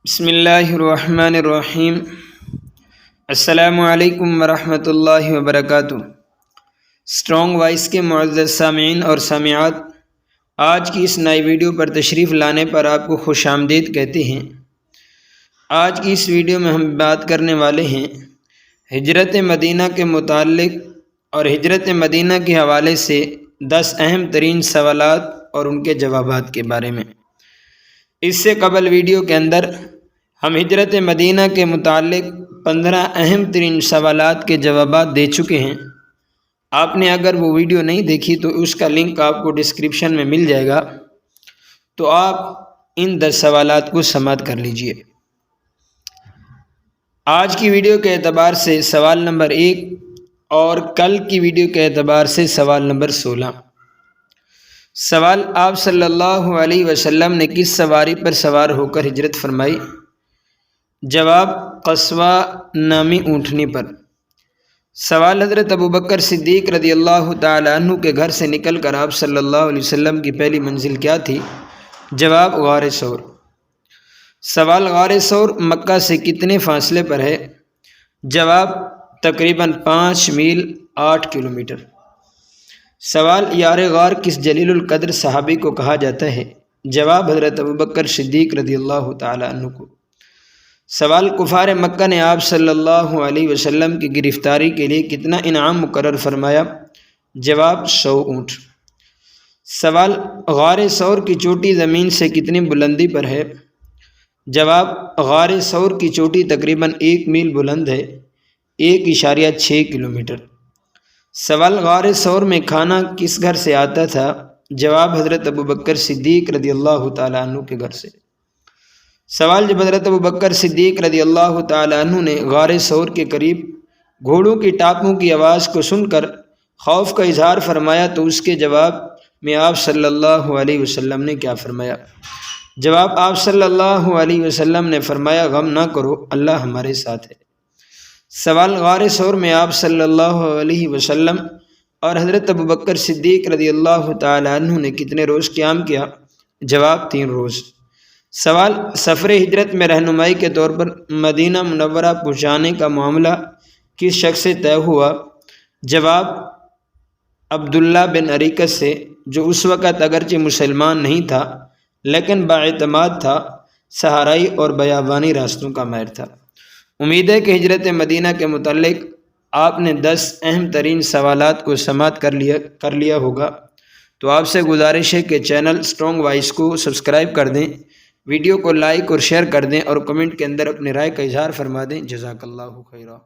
بسم اللہ الرحمن الرحیم۔ السلام علیکم ورحمۃ اللہ وبرکاتہ۔ اسٹرانگ وائس کے معزز سامعین اور سامعات، آج کی اس نئی ویڈیو پر تشریف لانے پر آپ کو خوش آمدید کہتے ہیں۔ آج کی اس ویڈیو میں ہم بات کرنے والے ہیں ہجرت مدینہ کے متعلق اور ہجرت مدینہ کے حوالے سے 10 اہم ترین سوالات اور ان کے جوابات کے بارے میں۔ اس سے قبل ویڈیو کے اندر ہم ہجرت مدینہ کے متعلق 15 اہم ترین سوالات کے جوابات دے چکے ہیں۔ آپ نے اگر وہ ویڈیو نہیں دیکھی تو اس کا لنک آپ کو ڈسکرپشن میں مل جائے گا، تو آپ ان 10 سوالات کو سماعت کر لیجئے۔ آج کی ویڈیو کے اعتبار سے سوال نمبر 1 اور کل کی ویڈیو کے اعتبار سے سوال نمبر 16۔ سوال: آپ صلی اللہ علیہ وسلم نے کس سواری پر سوار ہو کر ہجرت فرمائی؟ جواب: قصوہ نامی اونٹنی پر۔ سوال: حضرت ابوبکر صدیق رضی اللہ تعالی عنہ کے گھر سے نکل کر آپ صلی اللہ علیہ وسلم کی پہلی منزل کیا تھی؟ جواب: غار ثور۔ سوال: غار ثور مکہ سے کتنے فاصلے پر ہے؟ جواب: تقریباً 5 میل 8 کلومیٹر۔ سوال: یار غار کس جلیل القدر صحابی کو کہا جاتا ہے؟ جواب: حضرت ابوبکر صدیق رضی اللہ تعالی عنہ کو۔ سوال: کفار مکہ نے آپ صلی اللہ علیہ وسلم کی گرفتاری کے لیے کتنا انعام مقرر فرمایا؟ جواب: 100 اونٹ۔ سوال: غار ثور کی چوٹی زمین سے کتنی بلندی پر ہے؟ جواب: غار ثور کی چوٹی تقریباً 1 میل بلند ہے، 1.6 کلومیٹر۔ سوال: غار ثور میں کھانا کس گھر سے آتا تھا؟ جواب: حضرت ابوبکر صدیق رضی اللہ تعالیٰ عنہ کے گھر سے۔ سوال: جب حضرت ابوبکر صدیق رضی اللہ تعالیٰ عنہ نے غار ثور کے قریب گھوڑوں کی ٹاپوں کی آواز کو سن کر خوف کا اظہار فرمایا تو اس کے جواب میں آپ صلی اللہ علیہ وسلم نے کیا فرمایا؟ جواب: آپ صلی اللہ علیہ وسلم نے فرمایا، غم نہ کرو، اللہ ہمارے ساتھ ہے۔ سوال: غار ثور میں آپ صلی اللہ علیہ وسلم اور حضرت ابوبکر صدیق رضی اللہ تعالیٰ عنہ نے کتنے روز قیام کیا؟ جواب: 3 روز۔ سوال: سفر ہجرت میں رہنمائی کے طور پر مدینہ منورہ پہنچانے کا معاملہ کس شخص سے طے ہوا؟ جواب: عبداللہ بن اریکہ سے، جو اس وقت اگرچہ مسلمان نہیں تھا لیکن بااعتماد تھا، صحرائی اور بیابانی راستوں کا ماہر تھا۔ امید ہے کہ ہجرت مدینہ کے متعلق آپ نے 10 اہم ترین سوالات کو سماعت کر لیا ہوگا، تو آپ سے گزارش ہے کہ چینل اسٹرانگ وائس کو سبسکرائب کر دیں، ویڈیو کو لائک اور شیئر کر دیں اور کمنٹ کے اندر اپنی رائے کا اظہار فرما دیں۔ جزاک اللہ خیرہ۔